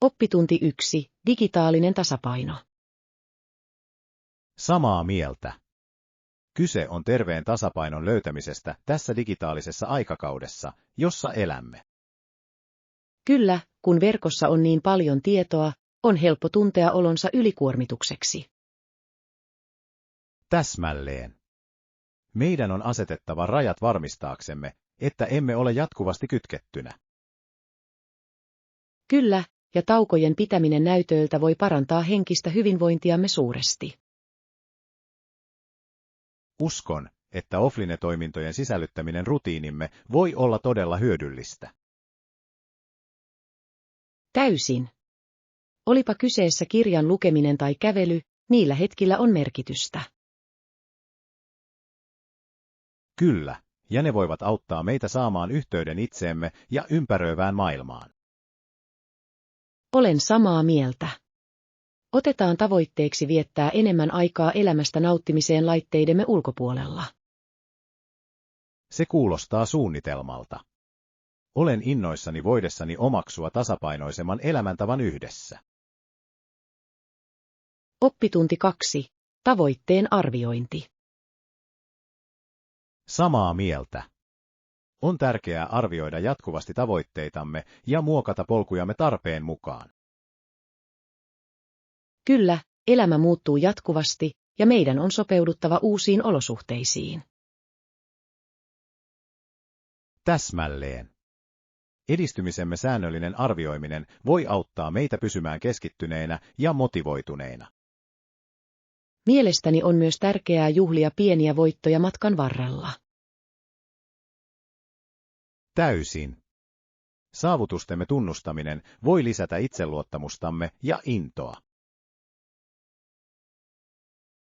Oppitunti 1. Digitaalinen tasapaino. Samaa mieltä. Kyse on terveen tasapainon löytämisestä tässä digitaalisessa aikakaudessa, jossa elämme. Kyllä, kun verkossa on niin paljon tietoa, on helppo tuntea olonsa ylikuormitukseksi. Täsmälleen. Meidän on asetettava rajat varmistaaksemme, että emme ole jatkuvasti kytkettynä. Kyllä, ja taukojen pitäminen näytöiltä voi parantaa henkistä hyvinvointiamme suuresti. Uskon, että offline-toimintojen sisällyttäminen rutiinimme voi olla todella hyödyllistä. Täysin. Olipa kyseessä kirjan lukeminen tai kävely, niillä hetkillä on merkitystä. Kyllä, ja ne voivat auttaa meitä saamaan yhteyden itseemme ja ympäröivään maailmaan. Olen samaa mieltä. Otetaan tavoitteeksi viettää enemmän aikaa elämästä nauttimiseen laitteidemme ulkopuolella. Se kuulostaa suunnitelmalta. Olen innoissani voidessani omaksua tasapainoisemman elämäntavan yhdessä. Oppitunti 2. Tavoitteen arviointi. Samaa mieltä. On tärkeää arvioida jatkuvasti tavoitteitamme ja muokata polkujamme tarpeen mukaan. Kyllä, elämä muuttuu jatkuvasti, ja meidän on sopeuduttava uusiin olosuhteisiin. Täsmälleen. Edistymisemme säännöllinen arvioiminen voi auttaa meitä pysymään keskittyneinä ja motivoituneina. Mielestäni on myös tärkeää juhlia pieniä voittoja matkan varrella. Täysin. Saavutustemme tunnustaminen voi lisätä itseluottamustamme ja intoa.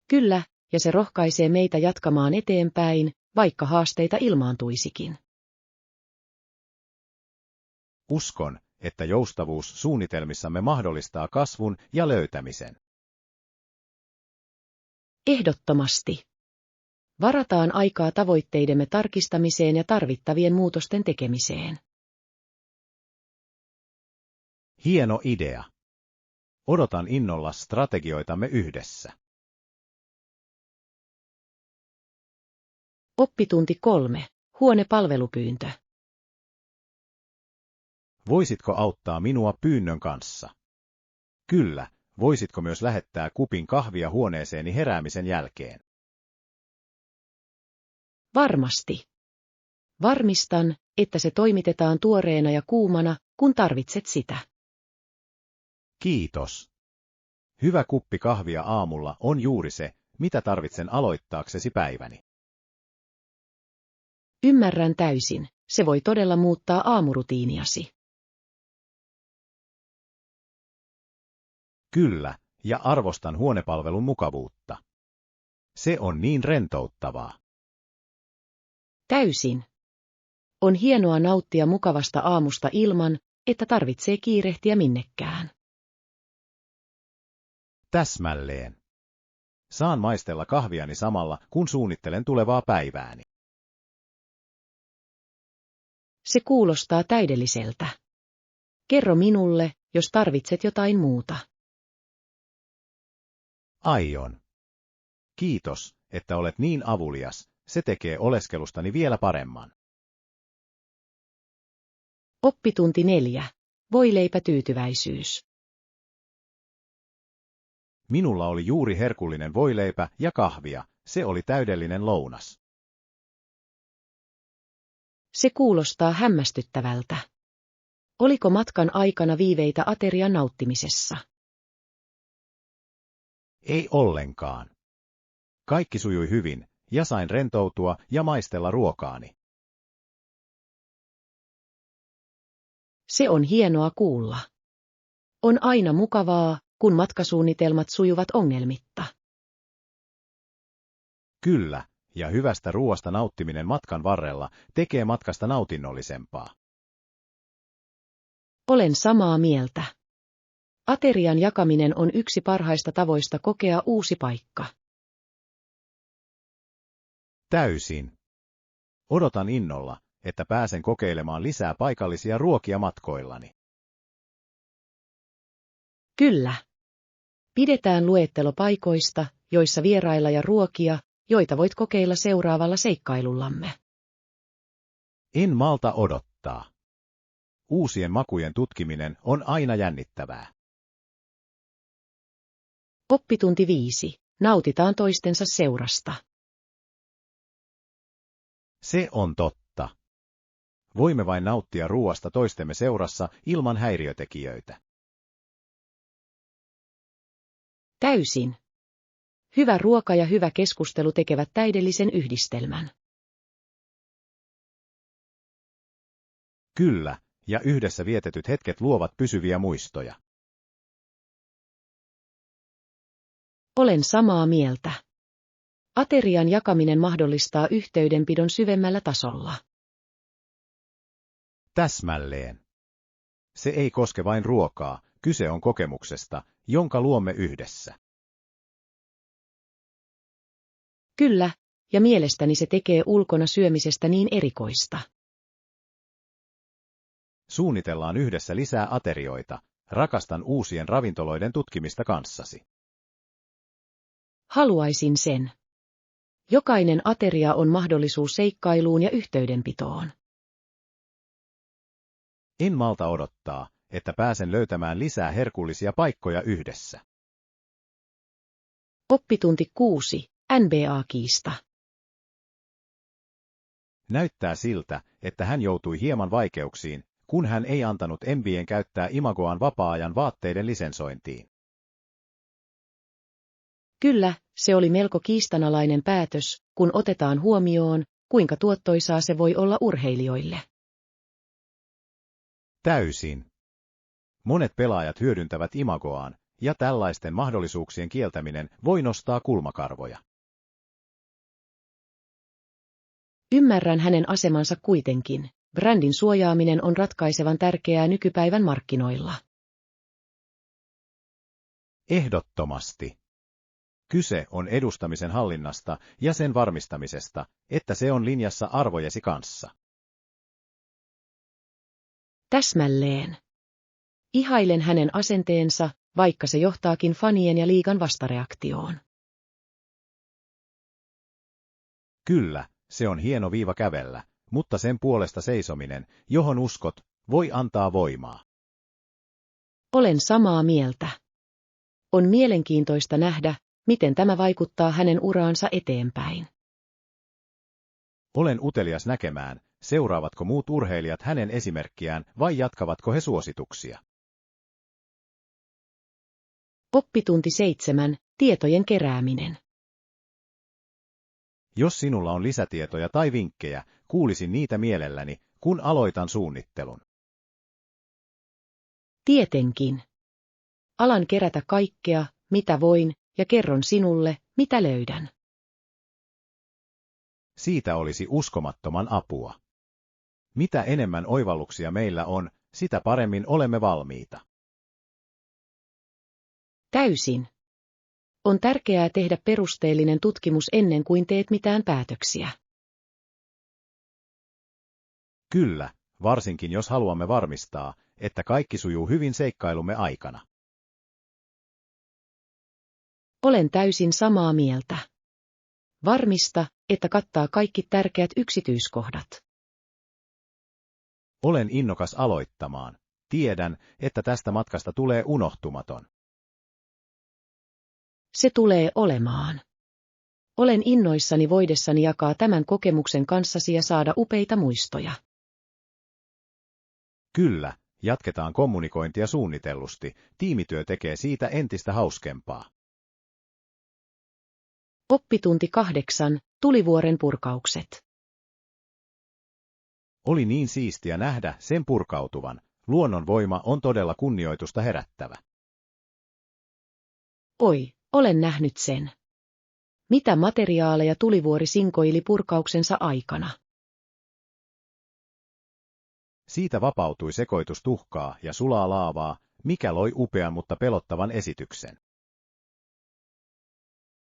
Kyllä, ja se rohkaisee meitä jatkamaan eteenpäin, vaikka haasteita ilmaantuisikin. Uskon, että joustavuus suunnitelmissamme mahdollistaa kasvun ja löytämisen. Ehdottomasti. Varataan aikaa tavoitteidemme tarkistamiseen ja tarvittavien muutosten tekemiseen. Hieno idea. Odotan innolla strategioitamme yhdessä. Oppitunti 3. Huonepalvelupyyntö. Voisitko auttaa minua pyynnön kanssa? Kyllä, voisitko myös lähettää kupin kahvia huoneeseeni heräämisen jälkeen? Varmasti. Varmistan, että se toimitetaan tuoreena ja kuumana, kun tarvitset sitä. Kiitos. Hyvä kuppi kahvia aamulla on juuri se, mitä tarvitsen aloittaaksesi päiväni. Ymmärrän täysin, se voi todella muuttaa aamurutiiniasi. Kyllä, ja arvostan huonepalvelun mukavuutta. Se on niin rentouttavaa. Täysin. On hienoa nauttia mukavasta aamusta ilman, että tarvitsee kiirehtiä minnekään. Täsmälleen. Saan maistella kahviani samalla, kun suunnittelen tulevaa päivääni. Se kuulostaa täydelliseltä. Kerro minulle, jos tarvitset jotain muuta. Aion. Kiitos, että olet niin avulias, se tekee oleskelustani vielä paremman. Oppitunti 4. Voileipätyytyväisyys. Minulla oli juuri herkullinen voileipä ja kahvia, se oli täydellinen lounas. Se kuulostaa hämmästyttävältä. Oliko matkan aikana viiveitä aterian nauttimisessa? Ei ollenkaan. Kaikki sujui hyvin, ja sain rentoutua ja maistella ruokaani. Se on hienoa kuulla. On aina mukavaa, kun matkasuunnitelmat sujuvat ongelmitta. Kyllä, ja hyvästä ruoasta nauttiminen matkan varrella tekee matkasta nautinnollisempaa. Olen samaa mieltä. Aterian jakaminen on yksi parhaista tavoista kokea uusi paikka. Täysin. Odotan innolla, että pääsen kokeilemaan lisää paikallisia ruokia matkoillani. Kyllä. Pidetään luettelo paikoista, joissa vierailla ja ruokia, joita voit kokeilla seuraavalla seikkailullamme. En malta odottaa. Uusien makujen tutkiminen on aina jännittävää. Oppitunti 5. Nautitaan toistensa seurasta. Se on totta. Voimme vain nauttia ruoasta toistemme seurassa ilman häiriötekijöitä. Täysin. Hyvä ruoka ja hyvä keskustelu tekevät täydellisen yhdistelmän. Kyllä, ja yhdessä vietetyt hetket luovat pysyviä muistoja. Olen samaa mieltä. Aterian jakaminen mahdollistaa yhteydenpidon syvemmällä tasolla. Täsmälleen. Se ei koske vain ruokaa, kyse on kokemuksesta, jonka luomme yhdessä. Kyllä, ja mielestäni se tekee ulkona syömisestä niin erikoista. Suunnitellaan yhdessä lisää aterioita. Rakastan uusien ravintoloiden tutkimista kanssasi. Haluaisin sen. Jokainen ateria on mahdollisuus seikkailuun ja yhteydenpitoon. En malta odottaa, että pääsen löytämään lisää herkullisia paikkoja yhdessä. Oppitunti 6. NBA-kiista. Näyttää siltä, että hän joutui hieman vaikeuksiin, kun hän ei antanut NBA:n käyttää imagoaan vapaa-ajan vaatteiden lisensointiin. Kyllä, se oli melko kiistanalainen päätös, kun otetaan huomioon, kuinka tuottoisaa se voi olla urheilijoille. Täysin. Monet pelaajat hyödyntävät imagoaan, ja tällaisten mahdollisuuksien kieltäminen voi nostaa kulmakarvoja. Ymmärrän hänen asemansa kuitenkin. Brändin suojaaminen on ratkaisevan tärkeää nykypäivän markkinoilla. Ehdottomasti. Kyse on edustamisen hallinnasta ja sen varmistamisesta, että se on linjassa arvojesi kanssa. Täsmälleen. Ihailen hänen asenteensa, vaikka se johtaakin fanien ja liigan vastareaktioon. Kyllä, se on hieno viiva kävellä, mutta sen puolesta seisominen, johon uskot, voi antaa voimaa. Olen samaa mieltä. On mielenkiintoista nähdä, miten tämä vaikuttaa hänen uraansa eteenpäin. Olen utelias näkemään, seuraavatko muut urheilijat hänen esimerkkiään vai jatkavatko he suosituksia. Oppitunti 7. Tietojen kerääminen. Jos sinulla on lisätietoja tai vinkkejä, kuulisin niitä mielelläni, kun aloitan suunnittelun. Tietenkin. Alan kerätä kaikkea, mitä voin, ja kerron sinulle, mitä löydän. Siitä olisi uskomattoman apua. Mitä enemmän oivalluksia meillä on, sitä paremmin olemme valmiita. Täysin. On tärkeää tehdä perusteellinen tutkimus ennen kuin teet mitään päätöksiä. Kyllä, varsinkin jos haluamme varmistaa, että kaikki sujuu hyvin seikkailumme aikana. Olen täysin samaa mieltä. Varmista, että kattaa kaikki tärkeät yksityiskohdat. Olen innokas aloittamaan. Tiedän, että tästä matkasta tulee unohtumaton. Se tulee olemaan. Olen innoissani voidessani jakaa tämän kokemuksen kanssasi ja saada upeita muistoja. Kyllä, jatketaan kommunikointia suunnitellusti. Tiimityö tekee siitä entistä hauskempaa. Oppitunti 8. Tulivuoren purkaukset. Oli niin siistiä nähdä sen purkautuvan. Luonnon voima on todella kunnioitusta herättävä. Oi, olen nähnyt sen. Mitä materiaaleja tulivuori sinkoili purkauksensa aikana? Siitä vapautui sekoitus tuhkaa ja sulaa laavaa, mikä loi upean mutta pelottavan esityksen.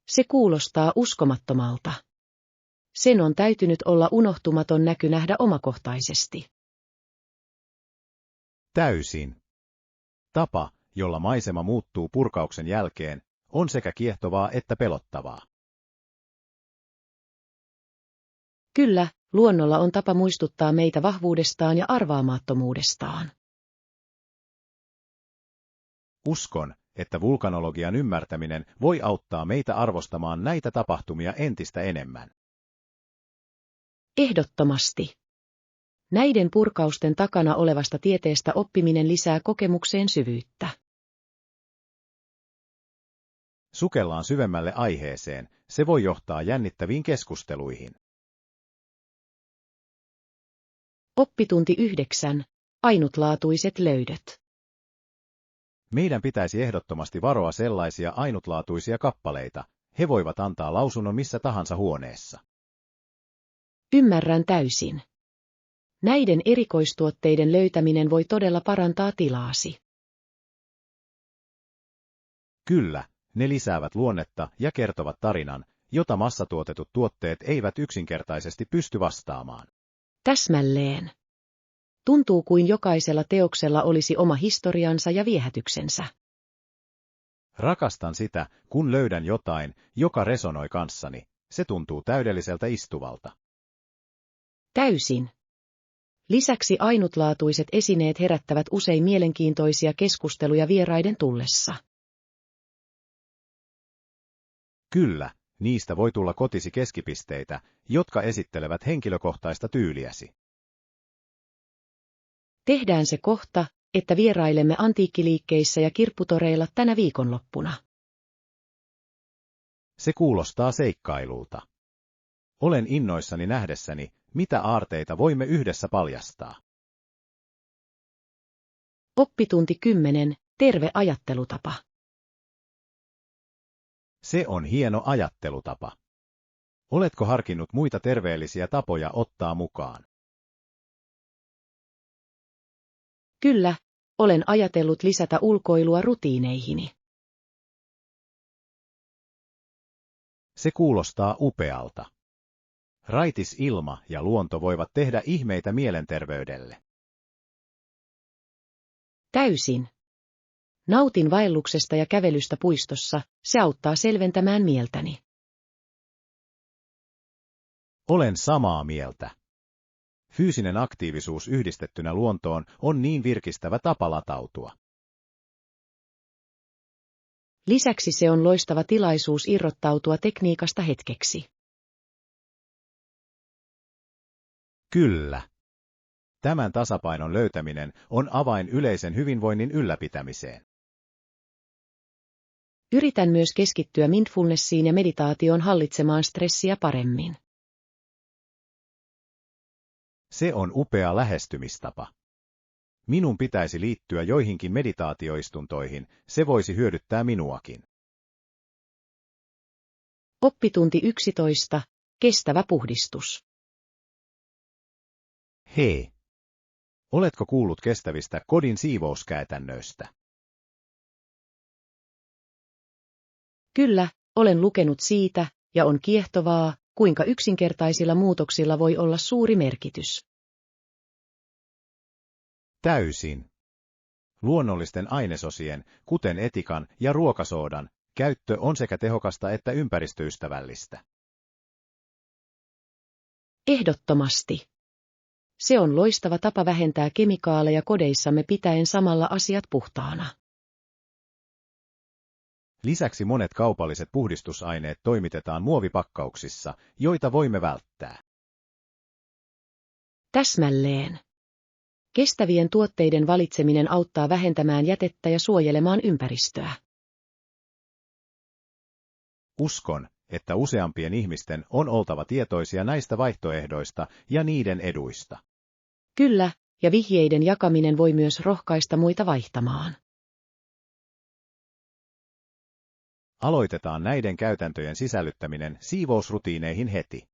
Se kuulostaa uskomattomalta. Sen on täytynyt olla unohtumaton näky nähdä omakohtaisesti. Täysin. Tapa, jolla maisema muuttuu purkauksen jälkeen, on sekä kiehtovaa että pelottavaa. Kyllä, luonnolla on tapa muistuttaa meitä vahvuudestaan ja arvaamattomuudestaan. Uskon, että vulkanologian ymmärtäminen voi auttaa meitä arvostamaan näitä tapahtumia entistä enemmän. Ehdottomasti. Näiden purkausten takana olevasta tieteestä oppiminen lisää kokemukseen syvyyttä. Sukellaan syvemmälle aiheeseen, se voi johtaa jännittäviin keskusteluihin. Oppitunti 9. Ainutlaatuiset löydöt. Meidän pitäisi ehdottomasti varoa sellaisia ainutlaatuisia kappaleita, he voivat antaa lausunnon missä tahansa huoneessa. Ymmärrän täysin. Näiden erikoistuotteiden löytäminen voi todella parantaa tilaasi. Kyllä, ne lisäävät luonnetta ja kertovat tarinan, jota massatuotetut tuotteet eivät yksinkertaisesti pysty vastaamaan. Täsmälleen. Tuntuu kuin jokaisella teoksella olisi oma historiansa ja viehätyksensä. Rakastan sitä, kun löydän jotain, joka resonoi kanssani, se tuntuu täydelliseltä istuvalta. Täysin. Lisäksi ainutlaatuiset esineet herättävät usein mielenkiintoisia keskusteluja vieraiden tullessa. Kyllä, niistä voi tulla kotisi keskipisteitä, jotka esittelevät henkilökohtaista tyyliäsi. Tehdään se kohta, että vierailemme antiikkiliikkeissä ja kirpputoreilla tänä viikonloppuna. Se kuulostaa seikkailulta. Olen innoissani nähdessäni, mitä aarteita voimme yhdessä paljastaa. Oppitunti 10. Terve ajattelutapa. Se on hieno ajattelutapa. Oletko harkinnut muita terveellisiä tapoja ottaa mukaan? Kyllä, olen ajatellut lisätä ulkoilua rutiineihini. Se kuulostaa upealta. Raitis ilma ja luonto voivat tehdä ihmeitä mielenterveydelle. Täysin. Nautin vaelluksesta ja kävelystä puistossa, se auttaa selventämään mieltäni. Olen samaa mieltä. Fyysinen aktiivisuus yhdistettynä luontoon on niin virkistävä tapa latautua. Lisäksi se on loistava tilaisuus irrottautua tekniikasta hetkeksi. Kyllä. Tämän tasapainon löytäminen on avain yleisen hyvinvoinnin ylläpitämiseen. Yritän myös keskittyä mindfulnessiin ja meditaatioon hallitsemaan stressiä paremmin. Se on upea lähestymistapa. Minun pitäisi liittyä joihinkin meditaatioistuntoihin, se voisi hyödyttää minuakin. Oppitunti 11. Kestävä puhdistus. Hei! Oletko kuullut kestävistä kodin siivouskäytännöistä? Kyllä, olen lukenut siitä, ja on kiehtovaa, kuinka yksinkertaisilla muutoksilla voi olla suuri merkitys. Täysin. Luonnollisten ainesosien, kuten etikan ja ruokasoodan, käyttö on sekä tehokasta että ympäristöystävällistä. Ehdottomasti. Se on loistava tapa vähentää kemikaaleja kodeissamme pitäen samalla asiat puhtaana. Lisäksi monet kaupalliset puhdistusaineet toimitetaan muovipakkauksissa, joita voimme välttää. Täsmälleen. Kestävien tuotteiden valitseminen auttaa vähentämään jätettä ja suojelemaan ympäristöä. Uskon, että useampien ihmisten on oltava tietoisia näistä vaihtoehdoista ja niiden eduista. Kyllä, ja vihjeiden jakaminen voi myös rohkaista muita vaihtamaan. Aloitetaan näiden käytäntöjen sisällyttäminen siivousrutiineihin heti.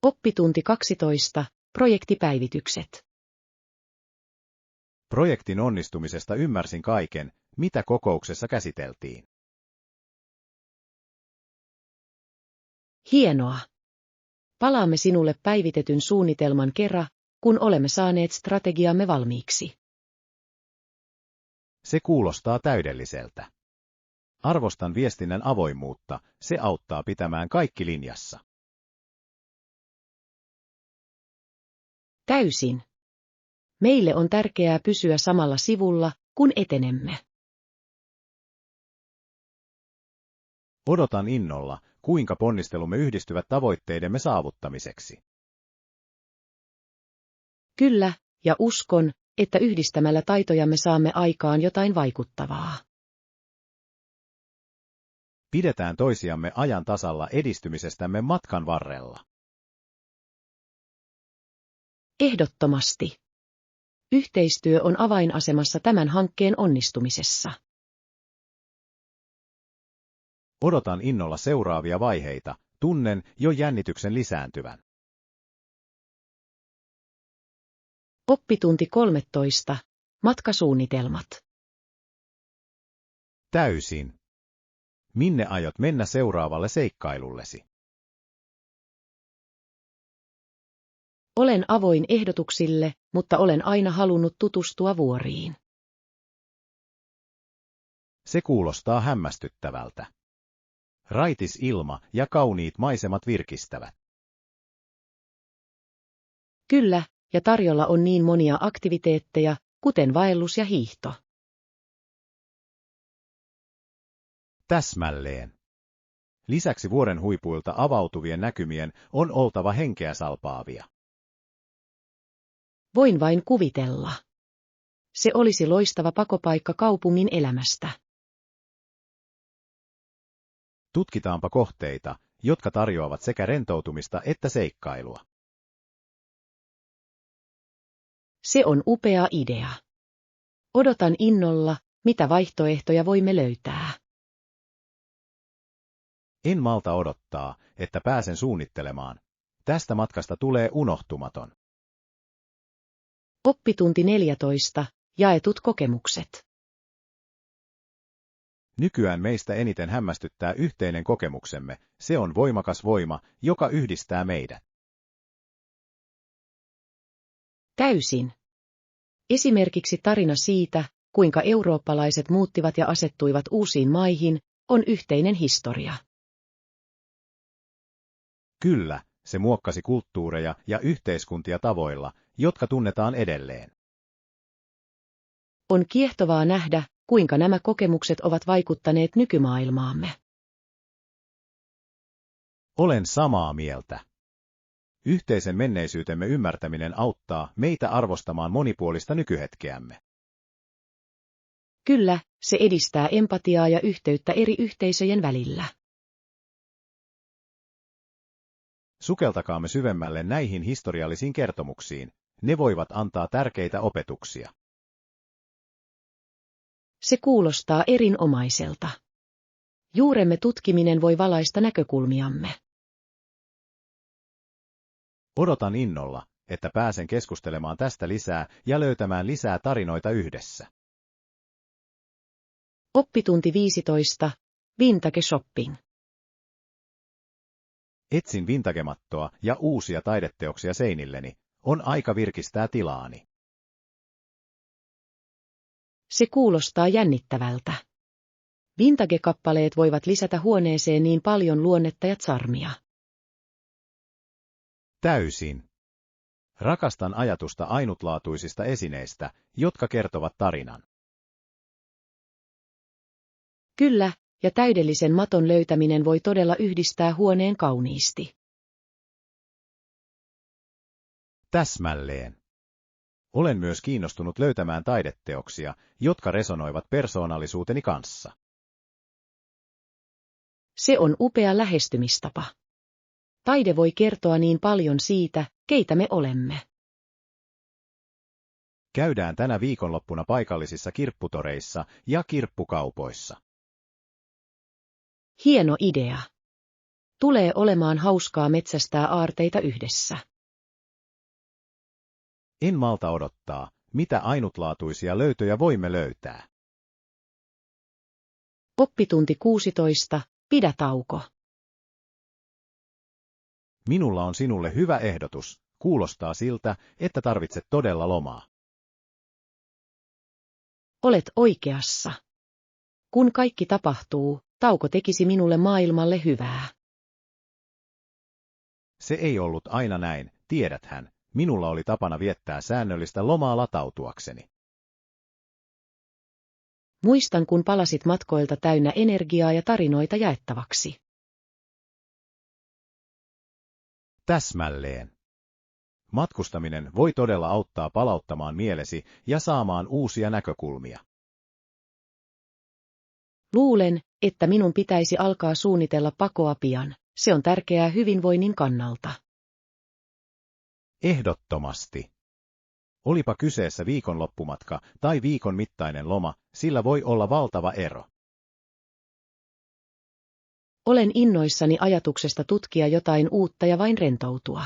Oppitunti 12. Projektipäivitykset. Projektin onnistumisesta ymmärsin kaiken, mitä kokouksessa käsiteltiin. Hienoa. Palaamme sinulle päivitetyn suunnitelman kerran, kun olemme saaneet strategiamme valmiiksi. Se kuulostaa täydelliseltä. Arvostan viestinnän avoimuutta, se auttaa pitämään kaikki linjassa. Täysin. Meille on tärkeää pysyä samalla sivulla, kun etenemme. Odotan innolla, kuinka ponnistelumme yhdistyvät tavoitteidemme saavuttamiseksi. Kyllä, ja uskon, että yhdistämällä taitojamme saamme aikaan jotain vaikuttavaa. Pidetään toisiamme ajan tasalla edistymisestämme matkan varrella. Ehdottomasti. Yhteistyö on avainasemassa tämän hankkeen onnistumisessa. Odotan innolla seuraavia vaiheita, tunnen jo jännityksen lisääntyvän. Oppitunti 13. Matkasuunnitelmat. Täysin. Minne aiot mennä seuraavalle seikkailullesi? Olen avoin ehdotuksille, mutta olen aina halunnut tutustua vuoriin. Se kuulostaa hämmästyttävältä. Raitis ilma ja kauniit maisemat virkistävät. Kyllä, ja tarjolla on niin monia aktiviteetteja, kuten vaellus ja hiihto. Täsmälleen. Lisäksi vuoren huipuilta avautuvien näkymien on oltava henkeä salpaavia. Voin vain kuvitella. Se olisi loistava pakopaikka kaupungin elämästä. Tutkitaanpa kohteita, jotka tarjoavat sekä rentoutumista että seikkailua. Se on upea idea. Odotan innolla, mitä vaihtoehtoja voimme löytää. En malta odottaa, että pääsen suunnittelemaan. Tästä matkasta tulee unohtumaton. Oppitunti 14. Jaetut kokemukset. Nykyään meistä eniten hämmästyttää yhteinen kokemuksemme, se on voimakas voima, joka yhdistää meidät. Täysin. Esimerkiksi tarina siitä, kuinka eurooppalaiset muuttivat ja asettuivat uusiin maihin, on yhteinen historia. Kyllä, se muokkasi kulttuureja ja yhteiskuntia tavoilla, jotka tunnetaan edelleen. On kiehtovaa nähdä, kuinka nämä kokemukset ovat vaikuttaneet nykymaailmaamme. Olen samaa mieltä. Yhteisen menneisyytemme ymmärtäminen auttaa meitä arvostamaan monipuolista nykyhetkeämme. Kyllä, se edistää empatiaa ja yhteyttä eri yhteisöjen välillä. Sukeltakaamme syvemmälle näihin historiallisiin kertomuksiin, ne voivat antaa tärkeitä opetuksia. Se kuulostaa erinomaiselta. Juuremme tutkiminen voi valaista näkökulmiamme. Odotan innolla, että pääsen keskustelemaan tästä lisää ja löytämään lisää tarinoita yhdessä. Oppitunti 15. Vintage shopping. Etsin vintagemattoa ja uusia taideteoksia seinilleni, on aika virkistää tilaani. Se kuulostaa jännittävältä. Vintage-kappaleet voivat lisätä huoneeseen niin paljon luonnetta ja charmia. Täysin. Rakastan ajatusta ainutlaatuisista esineistä, jotka kertovat tarinan. Kyllä, ja täydellisen maton löytäminen voi todella yhdistää huoneen kauniisti. Täsmälleen. Olen myös kiinnostunut löytämään taideteoksia, jotka resonoivat persoonallisuuteni kanssa. Se on upea lähestymistapa. Taide voi kertoa niin paljon siitä, keitä me olemme. Käydään tänä viikonloppuna paikallisissa kirpputoreissa ja kirppukaupoissa. Hieno idea. Tulee olemaan hauskaa metsästää aarteita yhdessä. En malta odottaa, mitä ainutlaatuisia löytöjä voimme löytää. Oppitunti 16. Pidä tauko. Minulla on sinulle hyvä ehdotus. Kuulostaa siltä, että tarvitset todella lomaa. Olet oikeassa. Kun kaikki tapahtuu, tauko tekisi minulle maailmalle hyvää. Se ei ollut aina näin, tiedäthän, minulla oli tapana viettää säännöllistä lomaa latautuakseni. Muistan, kun palasit matkoilta täynnä energiaa ja tarinoita jaettavaksi. Täsmälleen. Matkustaminen voi todella auttaa palauttamaan mielesi ja saamaan uusia näkökulmia. Luulen, että minun pitäisi alkaa suunnitella pakoa pian. Se on tärkeää hyvinvoinnin kannalta. Ehdottomasti. Olipa kyseessä viikonloppumatka tai viikon mittainen loma, sillä voi olla valtava ero. Olen innoissani ajatuksesta tutkia jotain uutta ja vain rentoutua.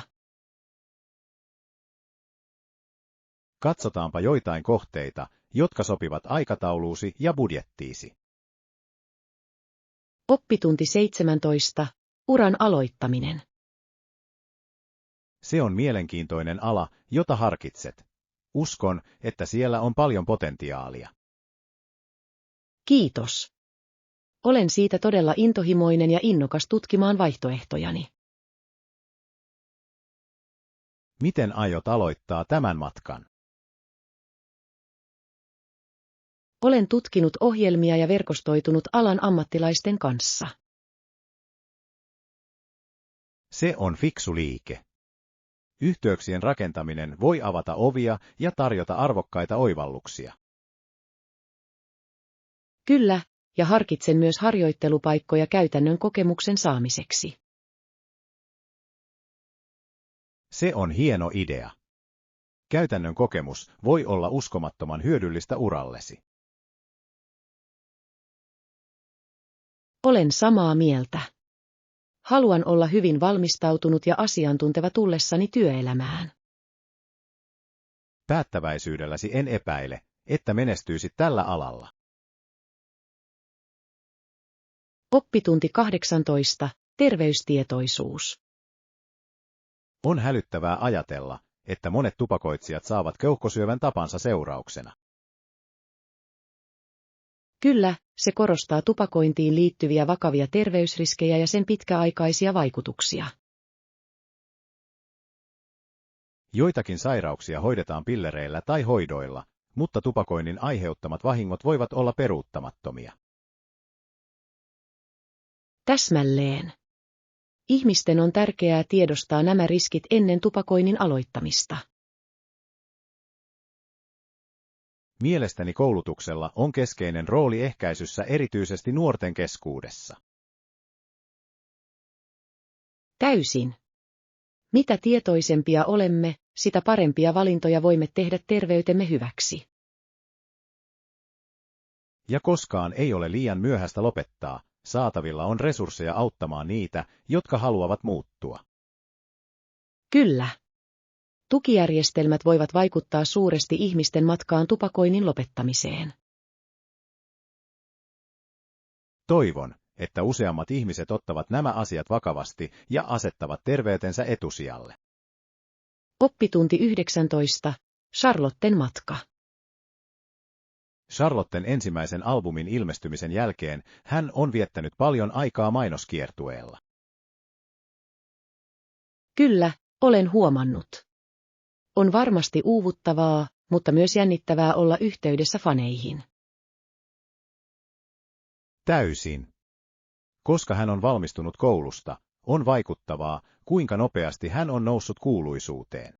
Katsotaanpa joitain kohteita, jotka sopivat aikatauluusi ja budjettiisi. Oppitunti 17. Uran aloittaminen. Se on mielenkiintoinen ala, jota harkitset. Uskon, että siellä on paljon potentiaalia. Kiitos. Olen siitä todella intohimoinen ja innokas tutkimaan vaihtoehtojani. Miten aiot aloittaa tämän matkan? Olen tutkinut ohjelmia ja verkostoitunut alan ammattilaisten kanssa. Se on fiksu liike. Yhteyksien rakentaminen voi avata ovia ja tarjota arvokkaita oivalluksia. Kyllä, ja harkitsen myös harjoittelupaikkoja käytännön kokemuksen saamiseksi. Se on hieno idea. Käytännön kokemus voi olla uskomattoman hyödyllistä urallesi. Olen samaa mieltä. Haluan olla hyvin valmistautunut ja asiantunteva tullessani työelämään. Päättäväisyydelläsi en epäile, että menestyisit tällä alalla. Oppitunti 18. Terveystietoisuus. On hälyttävää ajatella, että monet tupakoitsijat saavat keuhkosyövän tapansa seurauksena. Kyllä, se korostaa tupakointiin liittyviä vakavia terveysriskejä ja sen pitkäaikaisia vaikutuksia. Joitakin sairauksia hoidetaan pillereillä tai hoidoilla, mutta tupakoinnin aiheuttamat vahingot voivat olla peruuttamattomia. Täsmälleen. Ihmisten on tärkeää tiedostaa nämä riskit ennen tupakoinnin aloittamista. Mielestäni koulutuksella on keskeinen rooli ehkäisyssä erityisesti nuorten keskuudessa. Täysin. Mitä tietoisempia olemme, sitä parempia valintoja voimme tehdä terveytemme hyväksi. Ja koskaan ei ole liian myöhäistä lopettaa, saatavilla on resursseja auttamaan niitä, jotka haluavat muuttua. Kyllä. Tukijärjestelmät voivat vaikuttaa suuresti ihmisten matkaan tupakoinnin lopettamiseen. Toivon, että useammat ihmiset ottavat nämä asiat vakavasti ja asettavat terveytensä etusijalle. Oppitunti 19. Charlotten matka. Charlotten ensimmäisen albumin ilmestymisen jälkeen hän on viettänyt paljon aikaa mainoskiertueella. Kyllä, olen huomannut. On varmasti uuvuttavaa, mutta myös jännittävää olla yhteydessä faneihin. Täysin. Koska hän on valmistunut koulusta, on vaikuttavaa, kuinka nopeasti hän on noussut kuuluisuuteen.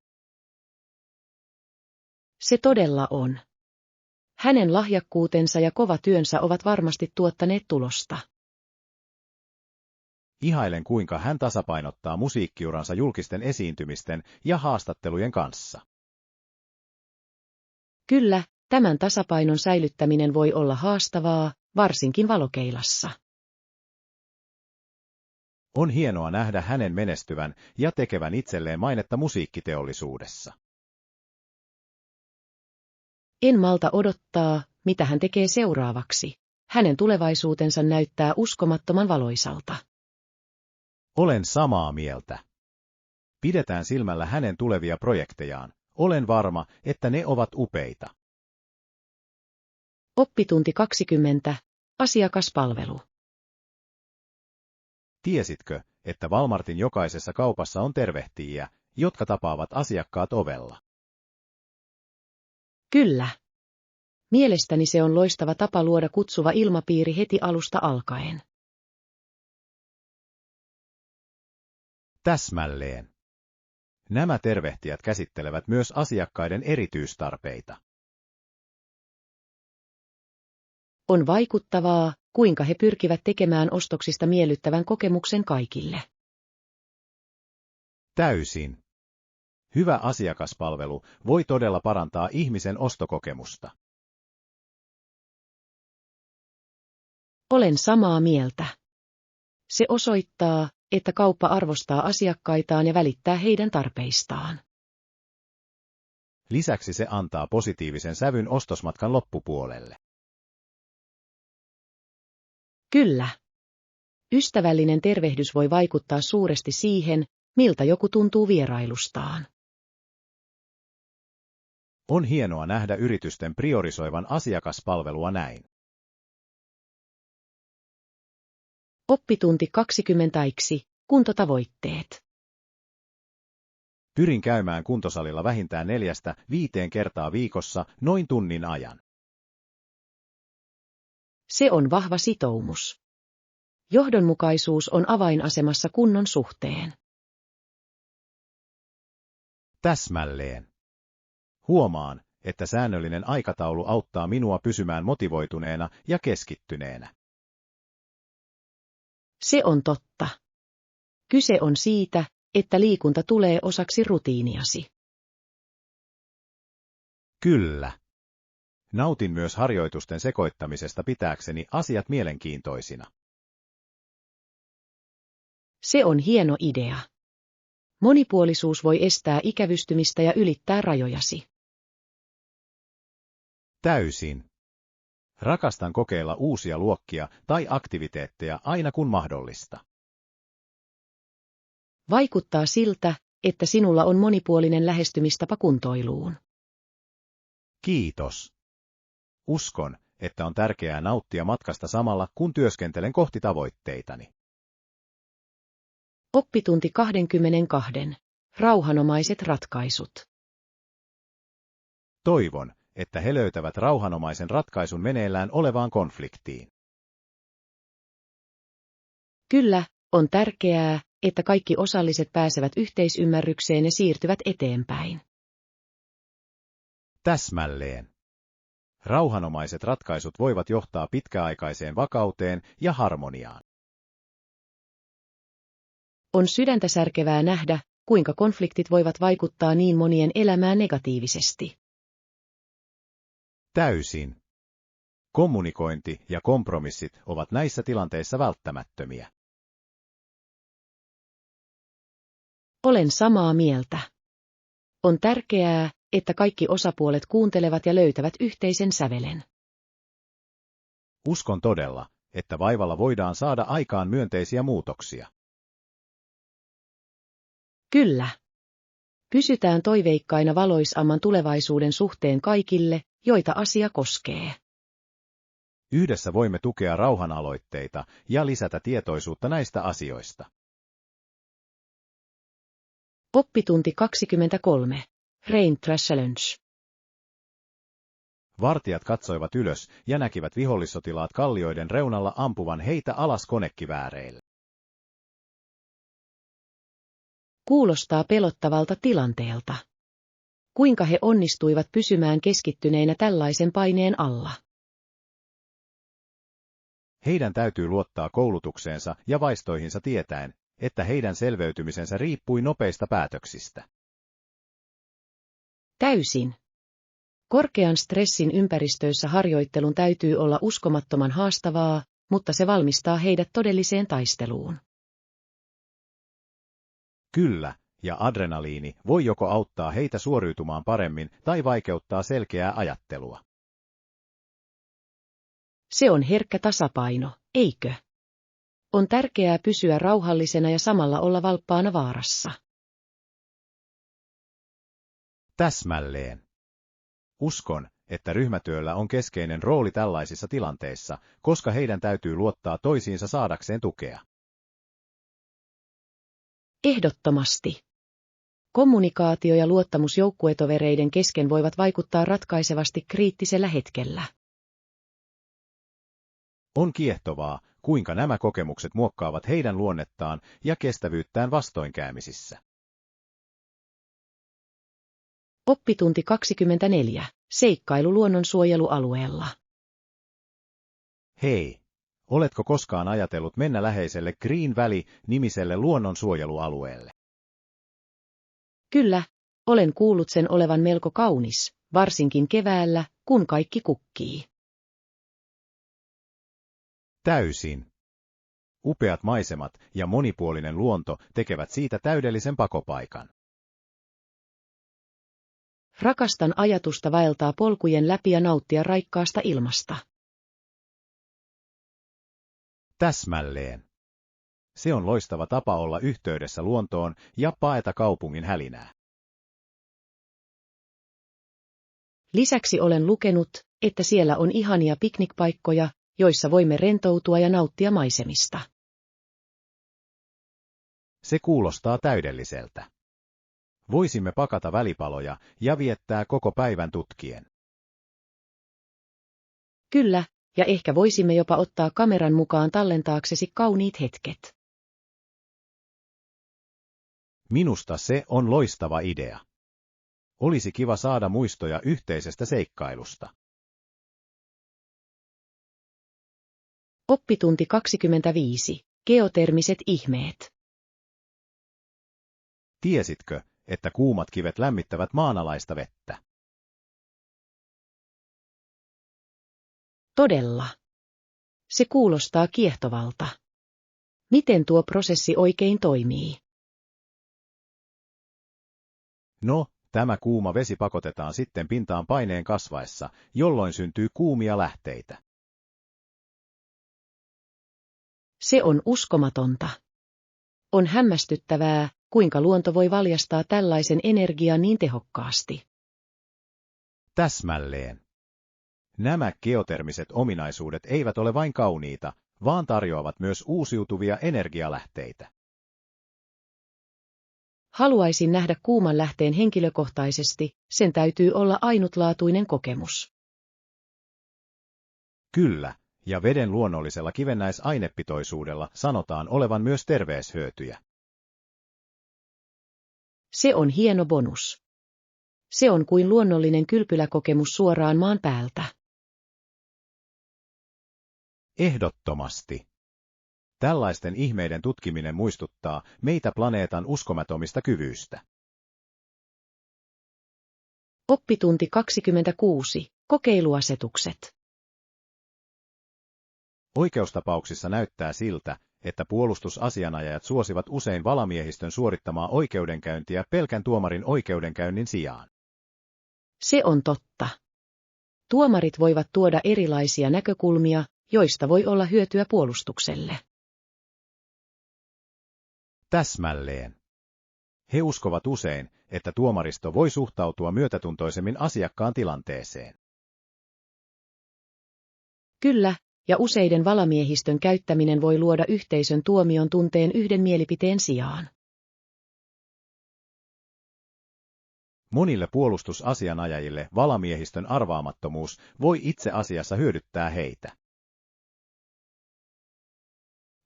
Se todella on. Hänen lahjakkuutensa ja kova työnsä ovat varmasti tuottaneet tulosta. Ihailen, kuinka hän tasapainottaa musiikkiuransa julkisten esiintymisten ja haastattelujen kanssa. Kyllä, tämän tasapainon säilyttäminen voi olla haastavaa, varsinkin valokeilassa. On hienoa nähdä hänen menestyvän ja tekevän itselleen mainetta musiikkiteollisuudessa. En malta odottaa, mitä hän tekee seuraavaksi. Hänen tulevaisuutensa näyttää uskomattoman valoisalta. Olen samaa mieltä. Pidetään silmällä hänen tulevia projektejaan. Olen varma, että ne ovat upeita. Oppitunti 20. Asiakaspalvelu. Tiesitkö, että Walmartin jokaisessa kaupassa on tervehtijiä, jotka tapaavat asiakkaat ovella? Kyllä. Mielestäni se on loistava tapa luoda kutsuva ilmapiiri heti alusta alkaen. Täsmälleen. Nämä tervehtijät käsittelevät myös asiakkaiden erityistarpeita. On vaikuttavaa, kuinka he pyrkivät tekemään ostoksista miellyttävän kokemuksen kaikille. Täysin. Hyvä asiakaspalvelu voi todella parantaa ihmisen ostokokemusta. Olen samaa mieltä. Se osoittaa, että kauppa arvostaa asiakkaitaan ja välittää heidän tarpeistaan. Lisäksi se antaa positiivisen sävyn ostosmatkan loppupuolelle. Kyllä. Ystävällinen tervehdys voi vaikuttaa suuresti siihen, miltä joku tuntuu vierailustaan. On hienoa nähdä yritysten priorisoivan asiakaspalvelua näin. Oppitunti 20. Kuntotavoitteet. Pyrin käymään kuntosalilla vähintään 4–5 kertaa viikossa noin tunnin ajan. Se on vahva sitoumus. Johdonmukaisuus on avainasemassa kunnon suhteen. Täsmälleen. Huomaan, että säännöllinen aikataulu auttaa minua pysymään motivoituneena ja keskittyneenä. Se on totta. Kyse on siitä, että liikunta tulee osaksi rutiiniasi. Kyllä. Nautin myös harjoitusten sekoittamisesta pitääkseni asiat mielenkiintoisina. Se on hieno idea. Monipuolisuus voi estää ikävystymistä ja ylittää rajojasi. Täysin. Rakastan kokeilla uusia luokkia tai aktiviteetteja aina kun mahdollista. Vaikuttaa siltä, että sinulla on monipuolinen lähestymistapa kuntoiluun. Kiitos. Uskon, että on tärkeää nauttia matkasta samalla kun työskentelen kohti tavoitteitani. Oppitunti 22. Rauhanomaiset ratkaisut. Toivon, että he löytävät rauhanomaisen ratkaisun meneillään olevaan konfliktiin. Kyllä, on tärkeää, että kaikki osalliset pääsevät yhteisymmärrykseen ja siirtyvät eteenpäin. Täsmälleen. Rauhanomaiset ratkaisut voivat johtaa pitkäaikaiseen vakauteen ja harmoniaan. On sydäntä särkevää nähdä, kuinka konfliktit voivat vaikuttaa niin monien elämään negatiivisesti. Täysin. Kommunikointi ja kompromissit ovat näissä tilanteissa välttämättömiä. Olen samaa mieltä. On tärkeää, että kaikki osapuolet kuuntelevat ja löytävät yhteisen sävelen. Uskon todella, että vaivalla voidaan saada aikaan myönteisiä muutoksia. Kyllä. Pysytään toiveikkaina valoisamman tulevaisuuden suhteen kaikille, joita asia koskee. Yhdessä voimme tukea rauhanaloitteita ja lisätä tietoisuutta näistä asioista. Oppitunti 23. Rain Trash Challenge. Vartijat katsoivat ylös ja näkivät vihollissotilaat kallioiden reunalla ampuvan heitä alas konekivääreillä. Kuulostaa pelottavalta tilanteelta. Kuinka he onnistuivat pysymään keskittyneinä tällaisen paineen alla? Heidän täytyy luottaa koulutukseensa ja vaistoihinsa tietäen, että heidän selveytymisensä riippui nopeista päätöksistä. Täysin. Korkean stressin ympäristöissä harjoittelun täytyy olla uskomattoman haastavaa, mutta se valmistaa heidät todelliseen taisteluun. Kyllä, ja adrenaliini voi joko auttaa heitä suoriutumaan paremmin tai vaikeuttaa selkeää ajattelua. Se on herkkä tasapaino, eikö? On tärkeää pysyä rauhallisena ja samalla olla valppaana vaarassa. Täsmälleen. Uskon, että ryhmätyöllä on keskeinen rooli tällaisissa tilanteissa, koska heidän täytyy luottaa toisiinsa saadakseen tukea. Ehdottomasti. Kommunikaatio ja luottamus joukkuetovereiden kesken voivat vaikuttaa ratkaisevasti kriittisellä hetkellä. On kiehtovaa, kuinka nämä kokemukset muokkaavat heidän luonnettaan ja kestävyyttään vastoinkäymisissä. Oppitunti 24. Seikkailu luonnonsuojelualueella. Hei, oletko koskaan ajatellut mennä läheiselle Green Valley-nimiselle luonnonsuojelualueelle? Kyllä, olen kuullut sen olevan melko kaunis, varsinkin keväällä, kun kaikki kukkii. Täysin. Upeat maisemat ja monipuolinen luonto tekevät siitä täydellisen pakopaikan. Rakastan ajatusta vaeltaa polkujen läpi ja nauttia raikkaasta ilmasta. Täsmälleen. Se on loistava tapa olla yhteydessä luontoon ja paeta kaupungin hälinää. Lisäksi olen lukenut, että siellä on ihania piknikpaikkoja, joissa voimme rentoutua ja nauttia maisemista. Se kuulostaa täydelliseltä. Voisimme pakata välipaloja ja viettää koko päivän tutkien. Kyllä, ja ehkä voisimme jopa ottaa kameran mukaan tallentaaksesi kauniit hetket. Minusta se on loistava idea. Olisi kiva saada muistoja yhteisestä seikkailusta. Oppitunti 25. Geotermiset ihmeet. Tiesitkö, että kuumat kivet lämmittävät maanalaista vettä? Todella. Se kuulostaa kiehtovalta. Miten tuo prosessi oikein toimii? No, tämä kuuma vesi pakotetaan sitten pintaan paineen kasvaessa, jolloin syntyy kuumia lähteitä. Se on uskomatonta. On hämmästyttävää, kuinka luonto voi valjastaa tällaisen energian niin tehokkaasti. Täsmälleen. Nämä geotermiset ominaisuudet eivät ole vain kauniita, vaan tarjoavat myös uusiutuvia energialähteitä. Haluaisin nähdä kuuman lähteen henkilökohtaisesti, sen täytyy olla ainutlaatuinen kokemus. Kyllä, ja veden luonnollisella kivennäisainepitoisuudella sanotaan olevan myös terveyshyötyjä. Se on hieno bonus. Se on kuin luonnollinen kylpyläkokemus suoraan maan päältä. Ehdottomasti. Tällaisten ihmeiden tutkiminen muistuttaa meitä planeetan uskomattomista kyvyistä. Oppitunti 26. Kokeiluasetukset. Oikeustapauksissa näyttää siltä, että puolustusasianajajat suosivat usein valamiehistön suorittamaa oikeudenkäyntiä pelkän tuomarin oikeudenkäynnin sijaan. Se on totta. Tuomarit voivat tuoda erilaisia näkökulmia, joista voi olla hyötyä puolustukselle. Täsmälleen. He uskovat usein, että tuomaristo voi suhtautua myötätuntoisemmin asiakkaan tilanteeseen. Kyllä, ja useiden valamiehistön käyttäminen voi luoda yhteisön tuomion tunteen yhden mielipiteen sijaan. Monille puolustusasianajajille valamiehistön arvaamattomuus voi itse asiassa hyödyttää heitä.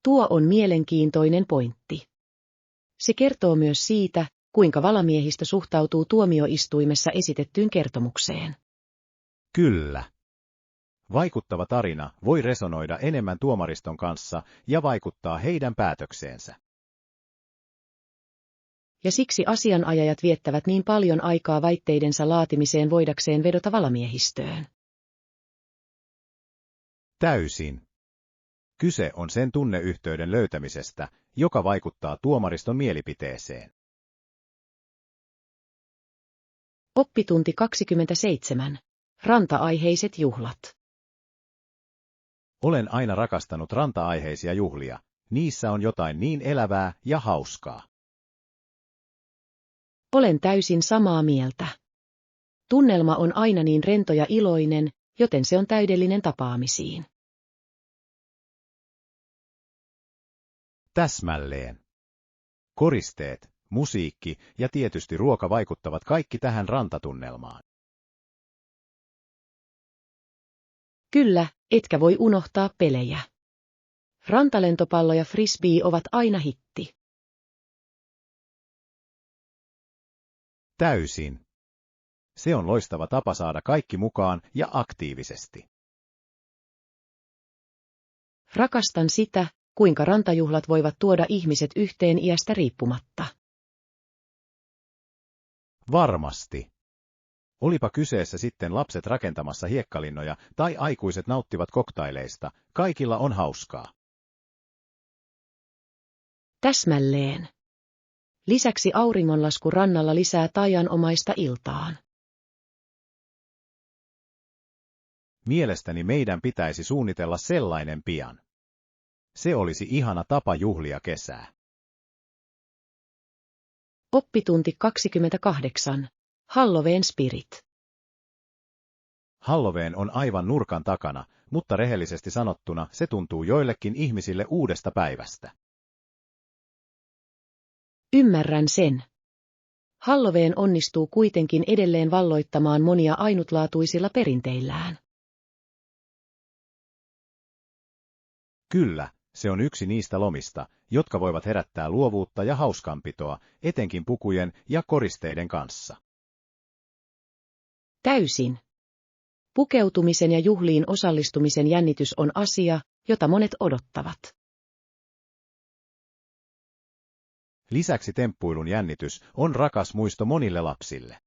Tuo on mielenkiintoinen pointti. Se kertoo myös siitä, kuinka valamiehistö suhtautuu tuomioistuimessa esitettyyn kertomukseen. Kyllä. Vaikuttava tarina voi resonoida enemmän tuomariston kanssa ja vaikuttaa heidän päätökseensä. Ja siksi asianajajat viettävät niin paljon aikaa väitteidensa laatimiseen voidakseen vedota valamiehistöön. Täysin. Kyse on sen tunneyhteyden löytämisestä, joka vaikuttaa tuomariston mielipiteeseen. Oppitunti 27. Ranta-aiheiset juhlat. Olen aina rakastanut ranta-aiheisia juhlia. Niissä on jotain niin elävää ja hauskaa. Olen täysin samaa mieltä. Tunnelma on aina niin rento ja iloinen, joten se on täydellinen tapaamisiin. Täsmälleen. Koristeet, musiikki ja tietysti ruoka vaikuttavat kaikki tähän rantatunnelmaan. Kyllä, etkä voi unohtaa pelejä. Rantalentopallo ja frisbee ovat aina hitti. Täysin. Se on loistava tapa saada kaikki mukaan ja aktiivisesti. Rakastan sitä, kuinka rantajuhlat voivat tuoda ihmiset yhteen iästä riippumatta. Varmasti. Olipa kyseessä sitten lapset rakentamassa hiekkalinnoja tai aikuiset nauttivat koktaileista, kaikilla on hauskaa. Täsmälleen. Lisäksi auringonlasku rannalla lisää taianomaista iltaan. Mielestäni meidän pitäisi suunnitella sellainen pian. Se olisi ihana tapa juhlia kesää. Oppitunti 28. Halloween Spirit. Halloween on aivan nurkan takana, mutta rehellisesti sanottuna se tuntuu joillekin ihmisille uudesta päivästä. Ymmärrän sen. Halloween onnistuu kuitenkin edelleen valloittamaan monia ainutlaatuisilla perinteillään. Kyllä, se on yksi niistä lomista, jotka voivat herättää luovuutta ja hauskanpitoa, etenkin pukujen ja koristeiden kanssa. Täysin. Pukeutumisen ja juhliin osallistumisen jännitys on asia, jota monet odottavat. Lisäksi temppuilun jännitys on rakas muisto monille lapsille.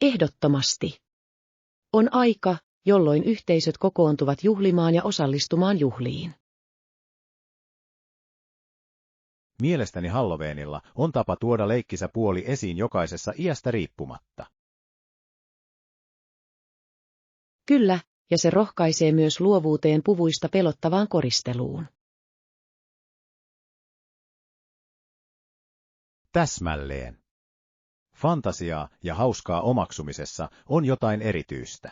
Ehdottomasti. On aika, jolloin yhteisöt kokoontuvat juhlimaan ja osallistumaan juhliin. Mielestäni Halloweenilla on tapa tuoda leikkisä puoli esiin jokaisessa iästä riippumatta. Kyllä, ja se rohkaisee myös luovuuteen puvuista pelottavaan koristeluun. Täsmälleen. Fantasiaa ja hauskaa omaksumisessa on jotain erityistä.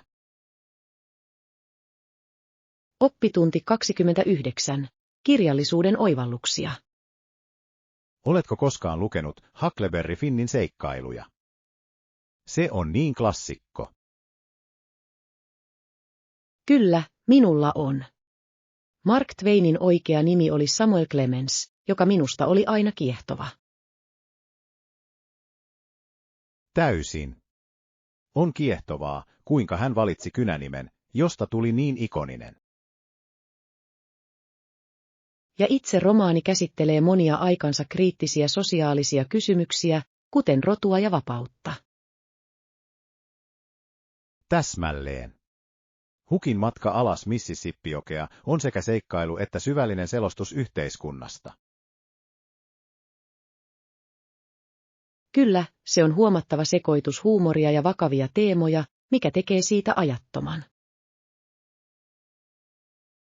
Oppitunti 29. Kirjallisuuden oivalluksia. Oletko koskaan lukenut Huckleberry Finnin seikkailuja? Se on niin klassikko. Kyllä, minulla on. Mark Twainin oikea nimi oli Samuel Clemens, joka minusta oli aina kiehtova. Täysin. On kiehtovaa, kuinka hän valitsi kynänimen, josta tuli niin ikoninen. Ja itse romaani käsittelee monia aikansa kriittisiä sosiaalisia kysymyksiä, kuten rotua ja vapautta. Täsmälleen. Hukin matka alas Mississippiokea on sekä seikkailu että syvällinen selostus yhteiskunnasta. Kyllä, se on huomattava sekoitus huumoria ja vakavia teemoja, mikä tekee siitä ajattoman.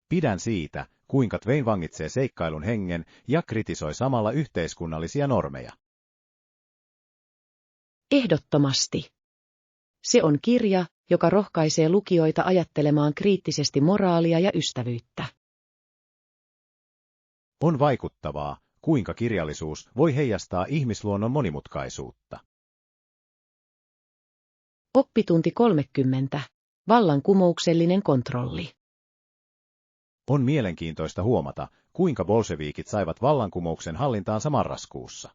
Pidän siitä, kuinka Twain vangitsee seikkailun hengen ja kritisoi samalla yhteiskunnallisia normeja. Ehdottomasti. Se on kirja, joka rohkaisee lukijoita ajattelemaan kriittisesti moraalia ja ystävyyttä. On vaikuttavaa, kuinka kirjallisuus voi heijastaa ihmisluonnon monimutkaisuutta. Oppitunti 30. Vallankumouksellinen kontrolli. On mielenkiintoista huomata, kuinka bolshevikit saivat vallankumouksen hallintaansa marraskuussa.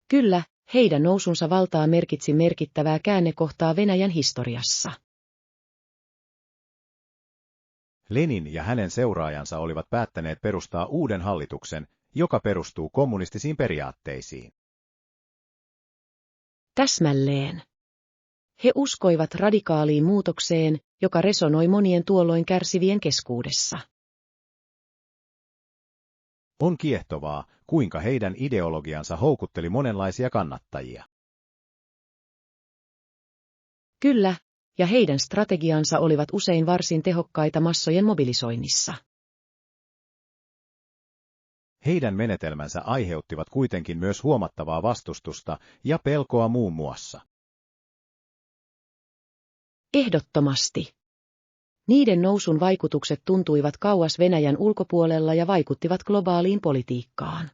Kyllä, heidän nousunsa valtaa merkitsi merkittävää käännekohtaa Venäjän historiassa. Lenin ja hänen seuraajansa olivat päättäneet perustaa uuden hallituksen, joka perustuu kommunistisiin periaatteisiin. Täsmälleen. He uskoivat radikaaliin muutokseen, joka resonoi monien tuolloin kärsivien keskuudessa. On kiehtovaa, kuinka heidän ideologiansa houkutteli monenlaisia kannattajia. Kyllä, ja heidän strategiansa olivat usein varsin tehokkaita massojen mobilisoinnissa. Heidän menetelmänsä aiheuttivat kuitenkin myös huomattavaa vastustusta ja pelkoa muun muassa. Ehdottomasti. Niiden nousun vaikutukset tuntuivat kauas Venäjän ulkopuolella ja vaikuttivat globaaliin politiikkaan.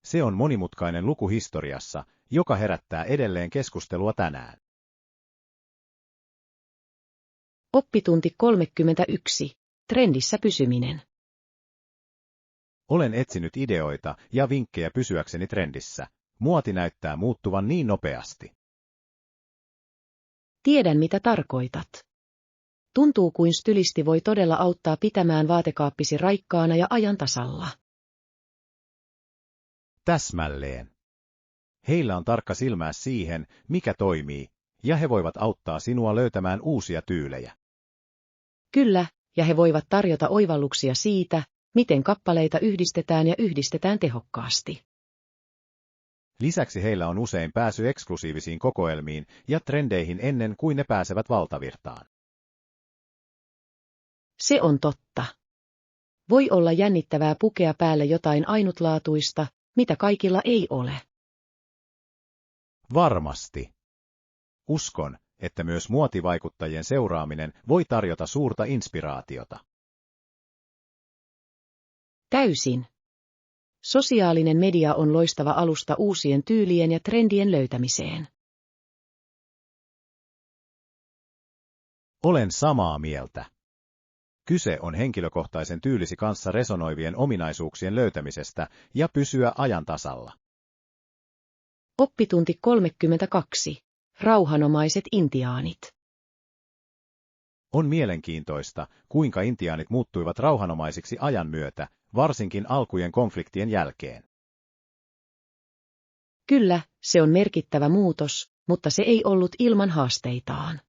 Se on monimutkainen luku historiassa, joka herättää edelleen keskustelua tänään. Oppitunti 31. Trendissä pysyminen. Olen etsinyt ideoita ja vinkkejä pysyäkseni trendissä. Muoti näyttää muuttuvan niin nopeasti. Tiedän, mitä tarkoitat. Tuntuu kuin stylisti voi todella auttaa pitämään vaatekaappisi raikkaana ja ajan tasalla. Täsmälleen. Heillä on tarkka silmää siihen, mikä toimii, ja he voivat auttaa sinua löytämään uusia tyylejä. Kyllä, ja he voivat tarjota oivalluksia siitä, miten kappaleita yhdistetään tehokkaasti. Lisäksi heillä on usein pääsy eksklusiivisiin kokoelmiin ja trendeihin ennen kuin ne pääsevät valtavirtaan. Se on totta. Voi olla jännittävää pukea päälle jotain ainutlaatuista, mitä kaikilla ei ole. Varmasti. Uskon, että myös muotivaikuttajien seuraaminen voi tarjota suurta inspiraatiota. Täysin. Sosiaalinen media on loistava alusta uusien tyylien ja trendien löytämiseen. Olen samaa mieltä. Kyse on henkilökohtaisen tyylisi kanssa resonoivien ominaisuuksien löytämisestä ja pysyä ajan tasalla. Oppitunti 32. Rauhanomaiset intiaanit. On mielenkiintoista, kuinka intiaanit muuttuivat rauhanomaisiksi ajan myötä, varsinkin alkujen konfliktien jälkeen. Kyllä, se on merkittävä muutos, mutta se ei ollut ilman haasteitaan.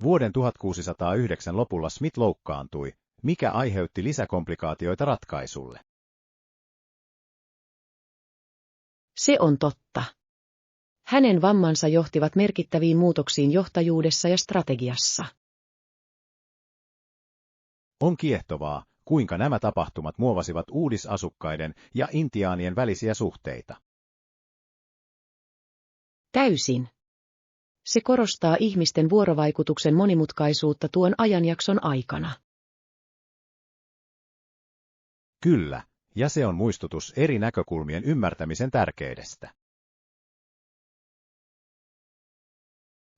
Vuoden 1609 lopulla Smith loukkaantui, mikä aiheutti lisäkomplikaatioita ratkaisulle. Se on totta. Hänen vammansa johtivat merkittäviin muutoksiin johtajuudessa ja strategiassa. On kiehtovaa, kuinka nämä tapahtumat muovasivat uudisasukkaiden ja intiaanien välisiä suhteita. Täysin. Se korostaa ihmisten vuorovaikutuksen monimutkaisuutta tuon ajanjakson aikana. Kyllä, ja se on muistutus eri näkökulmien ymmärtämisen tärkeydestä.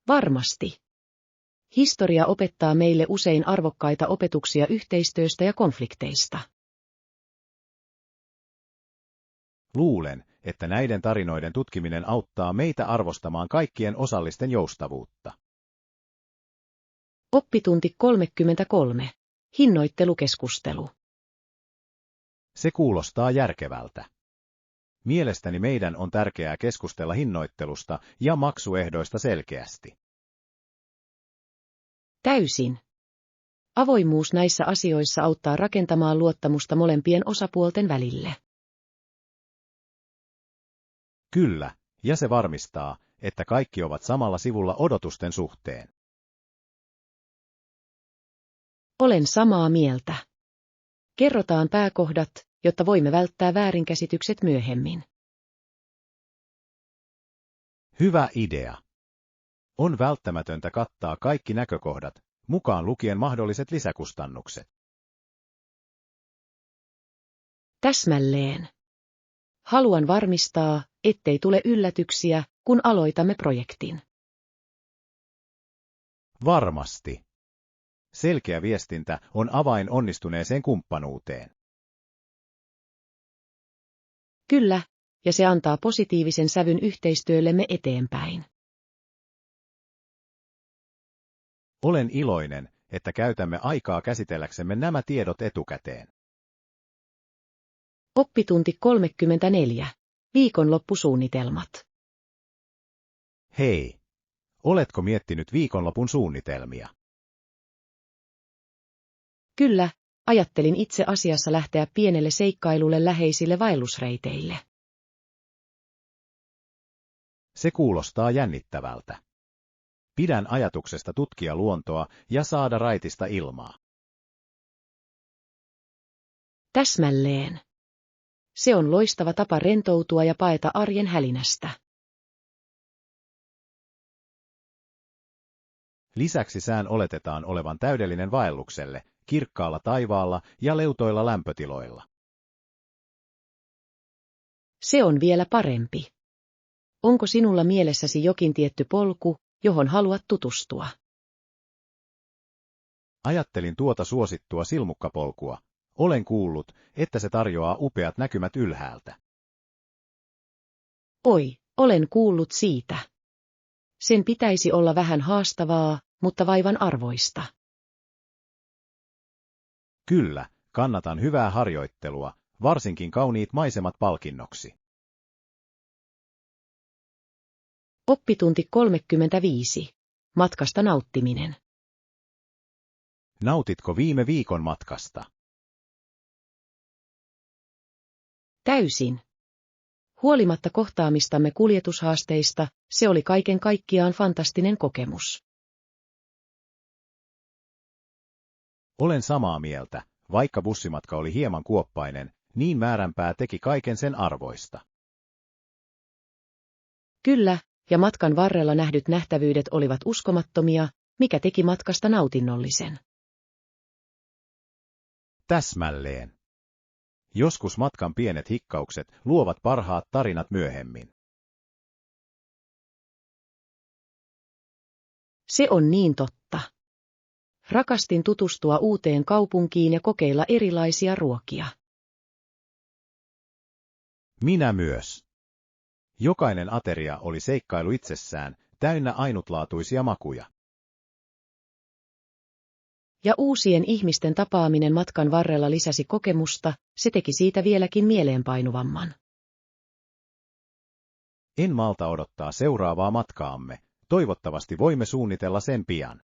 Varmasti. Historia opettaa meille usein arvokkaita opetuksia yhteistyöstä ja konflikteista. Luulen, että näiden tarinoiden tutkiminen auttaa meitä arvostamaan kaikkien osallisten joustavuutta. Oppitunti 33. Hinnoittelukeskustelu. Se kuulostaa järkevältä. Mielestäni meidän on tärkeää keskustella hinnoittelusta ja maksuehdoista selkeästi. Täysin. Avoimuus näissä asioissa auttaa rakentamaan luottamusta molempien osapuolten välille. Kyllä, ja se varmistaa, että kaikki ovat samalla sivulla odotusten suhteen. Olen samaa mieltä. Kerrotaan pääkohdat, jotta voimme välttää väärinkäsitykset myöhemmin. Hyvä idea. On välttämätöntä kattaa kaikki näkökohdat, mukaan lukien mahdolliset lisäkustannukset. Täsmälleen. Haluan varmistaa, ettei tule yllätyksiä, kun aloitamme projektin. Varmasti. Selkeä viestintä on avain onnistuneeseen kumppanuuteen. Kyllä, ja se antaa positiivisen sävyn yhteistyöllemme eteenpäin. Olen iloinen, että käytämme aikaa käsitelläksemme nämä tiedot etukäteen. Oppitunti 34. Viikonloppusuunnitelmat. Hei! Oletko miettinyt viikonlopun suunnitelmia? Kyllä, ajattelin itse asiassa lähteä pienelle seikkailulle läheisille vaellusreiteille. Se kuulostaa jännittävältä. Pidän ajatuksesta tutkia luontoa ja saada raitista ilmaa. Täsmälleen. Se on loistava tapa rentoutua ja paeta arjen hälinästä. Lisäksi sään oletetaan olevan täydellinen vaellukselle, kirkkaalla taivaalla ja leutoilla lämpötiloilla. Se on vielä parempi. Onko sinulla mielessäsi jokin tietty polku, johon haluat tutustua? Ajattelin tuota suosittua silmukkapolkua. Olen kuullut, että se tarjoaa upeat näkymät ylhäältä. Oi, olen kuullut siitä. Sen pitäisi olla vähän haastavaa, mutta vaivan arvoista. Kyllä, kannatan hyvää harjoittelua, varsinkin kauniit maisemat palkinnoksi. Oppitunti 35. Matkasta nauttiminen. Nautitko viime viikon matkasta? Täysin. Huolimatta kohtaamistamme kuljetushaasteista, se oli kaiken kaikkiaan fantastinen kokemus. Olen samaa mieltä, vaikka bussimatka oli hieman kuoppainen, niin määränpää teki kaiken sen arvoista. Kyllä, ja matkan varrella nähdyt nähtävyydet olivat uskomattomia, mikä teki matkasta nautinnollisen. Täsmälleen. Joskus matkan pienet hikkaukset luovat parhaat tarinat myöhemmin. Se on niin totta. Rakastin tutustua uuteen kaupunkiin ja kokeilla erilaisia ruokia. Minä myös. Jokainen ateria oli seikkailu itsessään, täynnä ainutlaatuisia makuja. Ja uusien ihmisten tapaaminen matkan varrella lisäsi kokemusta, se teki siitä vieläkin mieleenpainuvamman. En malta odottaa seuraavaa matkaamme, toivottavasti voimme suunnitella sen pian.